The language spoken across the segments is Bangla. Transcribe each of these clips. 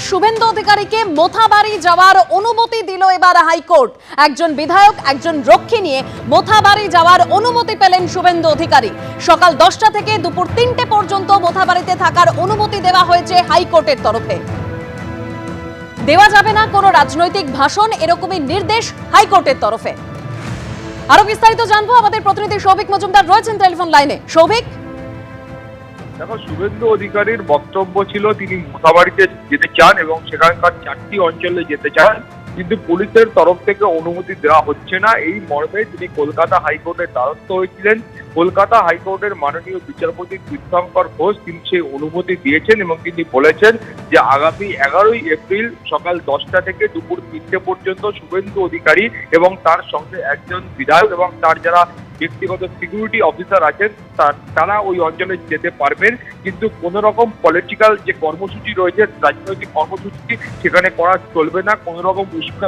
শুভেন্দু অধিকারীকে মোথাবাড়ি যাওয়ার অনুমতি দিল এবার হাইকোর্ট। একজন বিধায়ক একজন রক্ষী নিয়ে মোথাবাড়ি যাওয়ার অনুমতি পেলেন শুভেন্দু অধিকারী। সকাল 10টা থেকে দুপুর 3টে পর্যন্ত মোথাবাড়িতে থাকার অনুমতি দেওয়া হয়েছে হাইকোর্টের তরফে। দেওয়া যাবে না কোনো রাজনৈতিক ভাষণ, এরকমই নির্দেশ হাইকোর্টের তরফে। আরো বিস্তারিত জানবো, আমাদের প্রতিনিধি সৌভিক মজুমদার রয়েছেন টেলিফোন লাইনে। সৌভিক, দেখো, শুভেন্দু অধিকারীর বক্তব্য ছিল তিনি মোথাবাড়িতে যেতে চান এবং সেখানকার 4টি অঞ্চলে যেতে চান, কিন্তু পুলিশের তরফ থেকে অনুমতি দেওয়া হচ্ছে না। এই মর্মে তিনি কলকাতা হাইকোর্টের দ্বারস্থ হয়েছিলেন। কলকাতা হাইকোর্টের মাননীয় বিচারপতি তীর্থঙ্কর ঘোষ তিনি সেই অনুমতি দিয়েছেন এবং তিনি বলেছেন যে আগামী 11ই এপ্রিল সকাল 10টা থেকে দুপুর 3টে পর্যন্ত শুভেন্দু অধিকারী এবং তার সঙ্গে একজন বিধায়ক এবং তার যারা ব্যক্তিগত সিকিউরিটি অফিসার আছেন তারা ওই অঞ্চলে যেতে পারবেন, কিন্তু কোনো রকম পলিটিক্যাল যে কর্মসূচি রয়েছে, রাজনৈতিক কর্মসূচি সেখানে করা চলবে না। কোনো রকম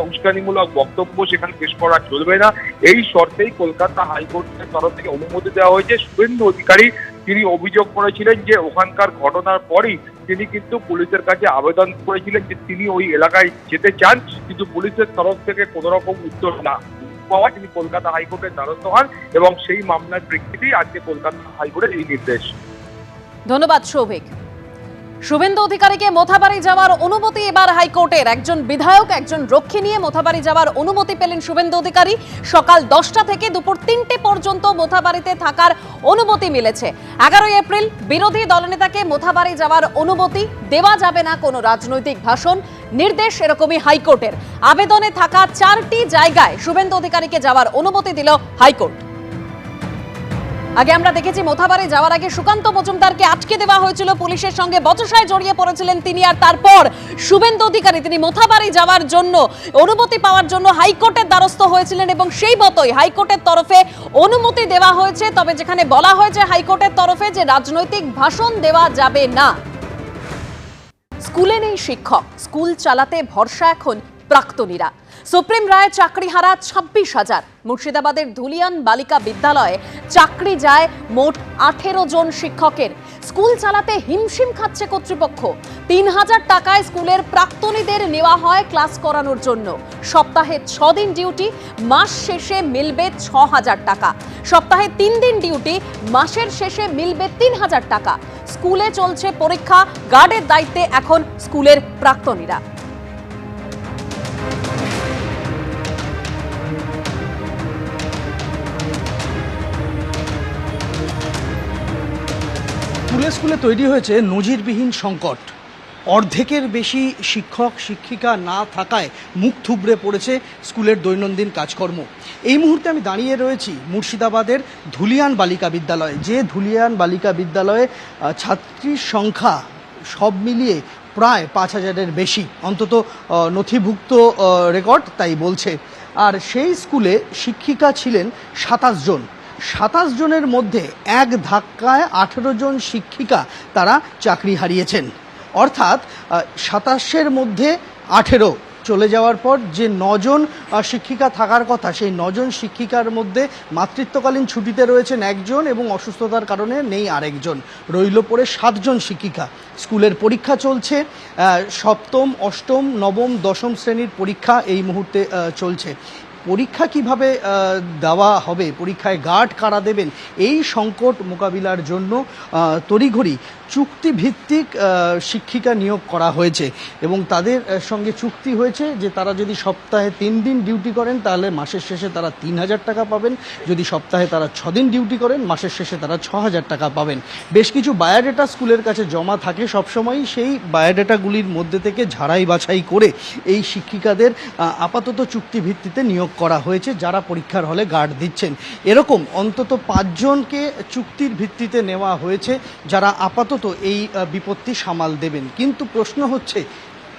উস্কানিমূলক বক্তব্য সেখানে পেশ করা চলবে না। এই শর্তেই কলকাতা হাইকোর্টের তরফ থেকে অনুমতি দেওয়া হয়েছে। শুভেন্দু অধিকারী তিনি অভিযোগ করেছিলেন যে ওখানকার ঘটনার পরই তিনি কিন্তু পুলিশের কাছে আবেদন করেছিলেন যে তিনি ওই এলাকায় যেতে চান, কিন্তু পুলিশের তরফ থেকে কোনো রকম উত্তর না পাওয়া তিনি কলকাতা হাইকোর্টের দ্বারস্থ হন এবং সেই মামলার প্রেক্ষিতেই আজকে কলকাতা হাইকোর্টের এই নির্দেশ। ধন্যবাদ সৌভিক। শুভেন্দু অধিকারীকে মোথাবাড়ি যাওয়ার অনুমতি এবার হাইকোর্টের। একজন বিধায়ক একজন রক্ষী নিয়ে মোথাবাড়ি যাওয়ার অনুমতি পেলেন শুভেন্দু অধিকারী। সকাল 10টা থেকে দুপুর 3টে পর্যন্ত মোথাবাড়িতে থাকার অনুমতি মিলেছে। 11ই এপ্রিল বিরোধী দলনেতাকে মোথাবাড়ি যাওয়ার অনুমতি দেওয়া যাবে না কোনো রাজনৈতিক ভাষণ, নির্দেশ এরকমই হাইকোর্টের। আবেদনে থাকা 4টি জায়গায় শুভেন্দু অধিকারীকে যাওয়ার অনুমতি দিল হাইকোর্ট। আগে আমরা দেখেছি মোথাবাড়ি যাওয়ার আগে সুকান্ত মজুমদারকে আটকে দেওয়া হয়েছিল, পুলিশের সঙ্গে বচসায় জড়িয়ে পড়েছিলেন তিনি, আর তারপর শুভেন্দু অধিকারী তিনি মোথাবাড়ি যাওয়ার জন্য অনুমতি পাওয়ার জন্য হাইকোর্টের দ্বারস্থ হয়েছিলেন এবং সেই মতোই হাইকোর্টের তরফে অনুমতি দেওয়া হয়েছে। তবে যেখানে বলা হয়েছে হাইকোর্টের তরফে যে রাজনৈতিক ভাষণ দেওয়া যাবে না। স্কুলে নেই শিক্ষক, স্কুল চালাতে ভরসা এখন প্রাক্তনীরা। সুপ্রিম রায় চাকরিহারা 26,000। মুর্শিদাবাদের ধুলিয়ান বালিকা বিদ্যালয়ে চাকরি যায় মোট 18 জন শিক্ষকের। স্কুল চালাতে হিমশিম খাচ্ছে কর্তৃপক্ষ। 3,000 টাকায় স্কুলের প্রাক্তনীদের নেওয়া হয় ক্লাস করানোর জন্য। সপ্তাহে 6 দিন ডিউটি, মাস শেষে মিলবে 6,000 টাকা। সপ্তাহে 3 দিন ডিউটি, মাসের শেষে মিলবে 3,000 টাকা। স্কুলে চলছে পরীক্ষা, গার্ডের দায়িত্বে এখন স্কুলের প্রাক্তনীরা। স্কুলে স্কুলে তৈরি হয়েছে নজিরবিহীন সংকট। অর্ধেকের বেশি শিক্ষক শিক্ষিকা না থাকায় মুখ থুবড়ে পড়েছে স্কুলের দৈনন্দিন কাজকর্ম। এই মুহূর্তে আমি দাঁড়িয়ে রয়েছি মুর্শিদাবাদের ধুলিয়ান বালিকা বিদ্যালয়ে, যে ধুলিয়ান বালিকা বিদ্যালয়ে ছাত্রীর সংখ্যা সব মিলিয়ে প্রায় 5,000-এর বেশি, অন্তত নথিভুক্ত রেকর্ড তাই বলছে। আর সেই স্কুলে শিক্ষিকা ছিলেন 27 জন। 27 জনের মধ্যে এক ধাক্কায় 18 জন শিক্ষিকা তারা চাকরি হারিয়েছেন। অর্থাৎ 27-এর মধ্যে 18 চলে যাওয়ার পর যে 9 জন শিক্ষিকা থাকার কথা, সেই 9 জন শিক্ষিকার মধ্যে মাতৃত্বকালীন ছুটিতে রয়েছেন একজন এবং অসুস্থতার কারণে নেই আরেকজন। রইল পড়ে 7 জন শিক্ষিকা। স্কুলের পরীক্ষা চলছে, 7ম, 8ম, 9ম, 10ম শ্রেণীর পরীক্ষা এই মুহূর্তে চলছে। পরীক্ষা কিভাবে দেওয়া হবে, পরীক্ষায় গার্ড কারা দেবেন, এই সংকট মোকাবিলার জন্য তড়িঘড়ি চুক্তিভিত্তিক শিক্ষিকা নিয়োগ করা হয়েছে এবং তাদের সঙ্গে চুক্তি হয়েছে যে তারা যদি সপ্তাহে 3 দিন ডিউটি করেন তাহলে মাসের শেষে তারা 3,000 টাকা পাবেন। যদি সপ্তাহে তারা 6 দিন ডিউটি করেন মাসের শেষে তারা 6,000 টাকা পাবেন। বেশ কিছু বায়োডেটা স্কুলের কাছে জমা থাকে সবসময়ই, সেই বায়োডেটাগুলির মধ্যে থেকে ঝাড়াই বাছাই করে এই শিক্ষিকাদের আপাতত চুক্তিভিত্তিতে নিয়োগ করা হয়েছে, যারা পরীক্ষার হলে গার্ড দিচ্ছেন। এরকম অন্তত 5 জনকে চুক্তির ভিত্তিতে নেওয়া হয়েছে, যারা আপাতত এই বিপত্তি সামাল দেবেন। কিন্তু প্রশ্ন হচ্ছে,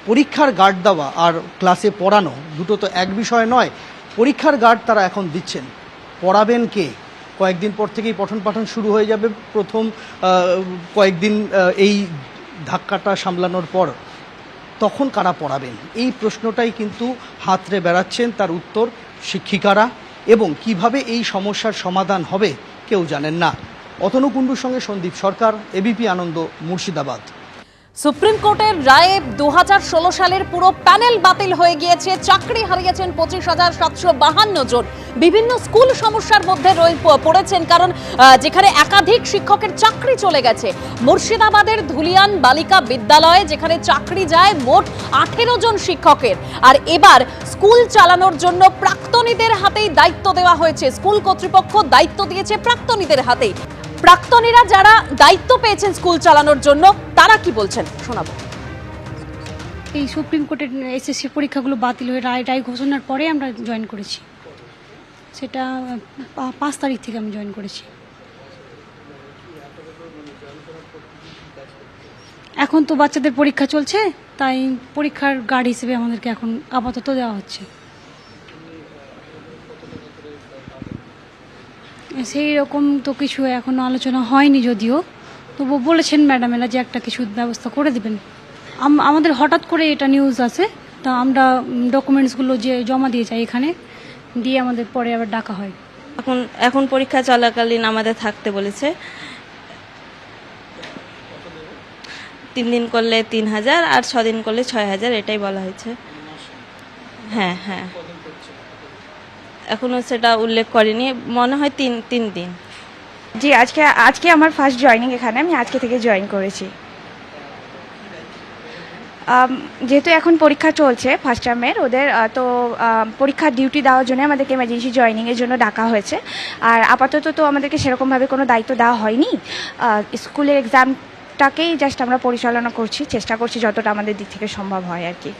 পরীক্ষার গার্ড দেওয়া আর ক্লাসে পড়ানো দুটো তো এক বিষয় নয়। পরীক্ষার গার্ড তারা এখন দিচ্ছেন, পড়াবেন কে? কয়েকদিন পর থেকেই পঠন পাঠন শুরু হয়ে যাবে। প্রথম কয়েকদিন এই ধাক্কাটা সামলানোর পর তখন কারা পড়াবেন, এই প্রশ্নটাই কিন্তু হাতড়ে বেড়াচ্ছেন। তার উত্তর শিক্ষিকারা, এবং কিভাবে এই সমস্যার সমাধান হবে কেউ জানেন না। অতনু কুণ্ডুর সঙ্গে সন্দীপ সরকার, এবিপি আনন্দ, মুর্শিদাবাদ। সুপ্রিম কোর্টের রায়ে 2016 সালের পুরো প্যানেল বাতিল হয়ে গিয়েছে। চাকরি হারিয়েছেন 25,752 জন। বিভিন্ন স্কুল সমস্যার মধ্যে পড়েছেন, কারণ যেখানে একাধিক শিক্ষকের চাকরি চলে গেছে। মুর্শিদাবাদের ধুলিয়ান বালিকা বিদ্যালয়ে যেখানে চাকরি যায় মোট 18 জন শিক্ষকের, আর এবার স্কুল চালানোর জন্য প্রাক্তনীদের হাতেই দায়িত্ব দেওয়া হয়েছে। স্কুল কর্তৃপক্ষ দায়িত্ব দিয়েছে প্রাক্তনীদের হাতেই। প্রাক্তনীরা যারা দায়িত্ব পেয়েছেন স্কুল চালানোর জন্য, তারা কি বলছেন শোনাবো। এই সুপ্রিম কোর্টের এসএসসি পরীক্ষাগুলো বাতিল হয়ে রায় ঘোষণার পরে আমরা জয়েন করেছি। সেটা 5 তারিখ থেকে আমি জয়েন করেছি। এখন তো বাচ্চাদের পরীক্ষা চলছে, তাই পরীক্ষার গার্ড হিসেবে আমাদেরকে এখন আপাতত দেওয়া হচ্ছে। সেই রকম তো কিছু এখনো আলোচনা হয়নি, যদিও তবু বলেছেন ম্যাডামেরা যে একটা কিছু ব্যবস্থা করে দেবেন। আমাদের হঠাৎ করে এটা নিউজ আছে, তা আমরা ডকুমেন্টসগুলো যে জমা দিয়ে যাই এখানে, দিয়ে আমাদের পরে আবার ডাকা হয়। এখন পরীক্ষা চলাকালীন আমাদের থাকতে বলেছে। 3 দিন করলে 3,000 আর 6 দিন করলে 6,000, এটাই বলা হয়েছে। হ্যাঁ হ্যাঁ, এখনো সেটা উল্লেখ করেনি, মনে হয় 3 দিন। জি, আজকে আমার ফার্স্ট জয়েনিং এখানে, আমি আজকে থেকে জয়েন করেছি। যেহেতু এখন পরীক্ষা চলছে ফার্স্ট টার্মের, ওদের তো পরীক্ষার ডিউটি দেওয়ার জন্য আমাদেরকে এমার্জেন্সি জয়েনিংয়ের জন্য ডাকা হয়েছে। আর আপাতত তো আমাদেরকে সেরকমভাবে কোনো দায়িত্ব দেওয়া হয়নি। স্কুলের এক্সামটাকেই জাস্ট আমরা পরিচালনা করছি, চেষ্টা করছি যতটা আমাদের দিক থেকে সম্ভব হয় আর কি।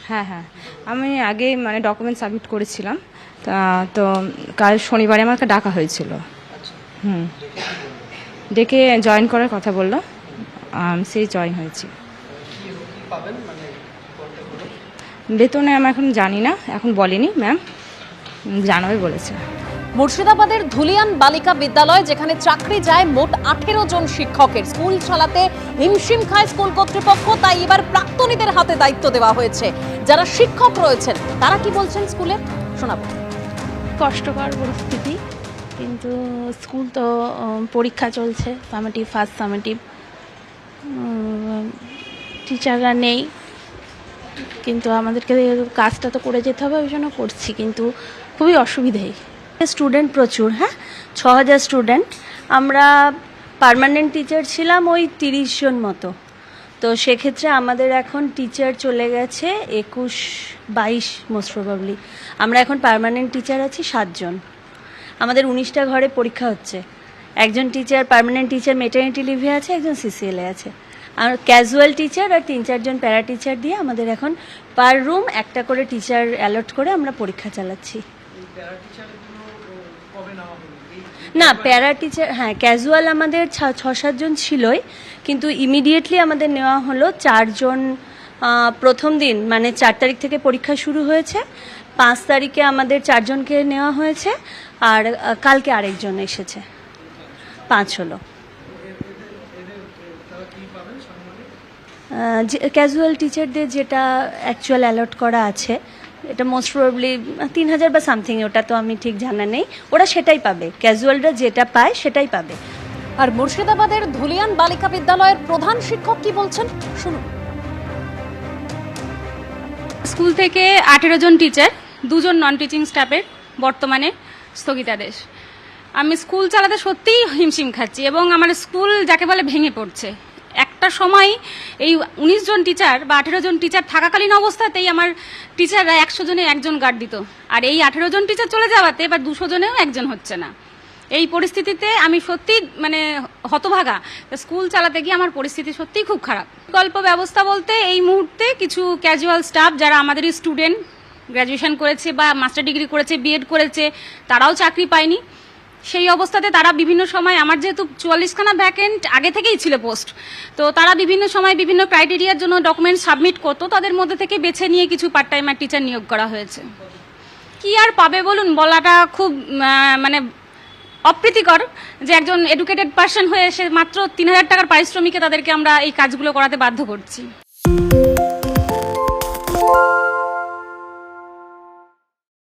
হ্যাঁ হ্যাঁ, আমি আগে ডকুমেন্ট সাবমিট করেছিলাম, তো কাল শনিবারে আমাকে ডাকা হয়েছিল। ডেকে জয়েন করার কথা বললো, সেই জয়েন হয়েছি। বেতনে আমি এখন জানি না, এখন বলেনি ম্যাম, জানাবে বলেছে। মুর্শিদাবাদের ধুলিয়ান বালিকা বিদ্যালয় যেখানে চাকরি যায় মোট 18 জন শিক্ষকের, স্কুল চালাতে হিমশিম খায় স্কুল কর্তৃপক্ষ, তাই এবার প্রাক্তনীদের হাতে দায়িত্ব দেওয়া হয়েছে। যারা শিক্ষক রয়েছেন তারা কি বলছেন স্কুলের, শোনাবো। কষ্টকর পরিস্থিতি, কিন্তু স্কুল তো পরীক্ষা চলছে, সামেটিভ, ফার্স্ট সামেটিভ, টিচাররা নেই, কিন্তু আমাদেরকে কাজটা তো করে যেতে হবে, ওই জন্য করছি, কিন্তু খুবই অসুবিধাই। স্টুডেন্ট প্রচুর, হ্যাঁ 6,000 স্টুডেন্ট। আমরা পার্মানেন্ট টিচার ছিলাম ওই 30 জন মতো। তো সেক্ষেত্রে আমাদের এখন টিচার চলে গেছে 21-22 মোস্ট প্রবাবলি। আমরা এখন পার্মানেন্ট টিচার আছি 7 জন। আমাদের 19টা ঘরে পরীক্ষা হচ্ছে। একজন টিচার পার্মানেন্ট টিচার মেটারনিটি লিভে আছে, একজন সিসিএলে আছে। আর ক্যাজুয়াল টিচার আর 3-4 জন প্যারা টিচার দিয়ে আমাদের এখন পার রুম একটা করে টিচার অ্যালট করে আমরা পরীক্ষা চালাচ্ছি। না, প্যারা টিচার, হ্যাঁ ক্যাজুয়াল আমাদের 6-7 জন ছিলই, কিন্তু ইমিডিয়েটলি আমাদের নেওয়া হলো 4 জন। প্রথম দিন 4 তারিখ থেকে পরীক্ষা শুরু হয়েছে, 5 তারিখে আমাদের 4 জনকে নেওয়া হয়েছে, আর কালকে আরেকজন এসেছে, 5 হলো। ক্যাজুয়াল টিচারদের যেটা অ্যাকচুয়াল অ্যালট করা আছে, এটা মোস্ট প্রবাবলি 3,000 বা সামথিং, ওটা তো আমি ঠিক জানা নেই। ওরা সেটাই পাবে, ক্যাজুয়ালরা যেটা পায় সেটাই পাবে। আর মুর্শিদাবাদের ধুলিয়ান বালিকা বিদ্যালয়ের প্রধান শিক্ষক কি বলছেন শুনুন। স্কুল থেকে 18 জন টিচার, 2 জন নন টিচিং স্টাফের বর্তমানে স্থগিতাদেশ। আমি স্কুল চালাতে সত্যিই হিমশিম খাচ্ছি, এবং আমার স্কুল যাকে বলে ভেঙে পড়ছে। একটা সময় এই 19 জন টিচার বা 18 জন টিচার থাকাকালীন অবস্থাতেই আমার টিচাররা 100 জনে 1 জন গার্ড দিত, আর এই 18 জন টিচার চলে যাওয়াতে এবার 200 জনেও 1 জন হচ্ছে না। এই পরিস্থিতিতে আমি সত্যি হতভাগা। স্কুল চালাতে গিয়ে আমার পরিস্থিতি সত্যিই খুব খারাপ। বিকল্প ব্যবস্থা বলতে এই মুহূর্তে কিছু ক্যাজুয়াল স্টাফ যারা আমাদেরই স্টুডেন্ট, গ্র্যাজুয়েশন করেছে বা মাস্টার ডিগ্রি করেছে, বিএড করেছে, তারাও চাকরি পায়নি। সেই অবস্থাতে তারা বিভিন্ন সময়, আমার যেহেতু 44খানা ভ্যাকেন্ট আগে থেকেই ছিল পোস্ট, তো তারা বিভিন্ন সময় বিভিন্ন ক্রাইটেরিয়ার জন্য ডকুমেন্ট সাবমিট করতো, তাদের মধ্যে থেকে বেছে নিয়ে কিছু পার্ট টাইমার টিচার নিয়োগ করা হয়েছে। কি আর পাবে বলুন, বলাটা খুব অপ্রীতিকর যে একজন এডুকেটেড পার্সন হয়ে এসে মাত্র 3,000 টাকার পারিশ্রমিকে তাদেরকে আমরা এই কাজগুলো করাতে বাধ্য করছি।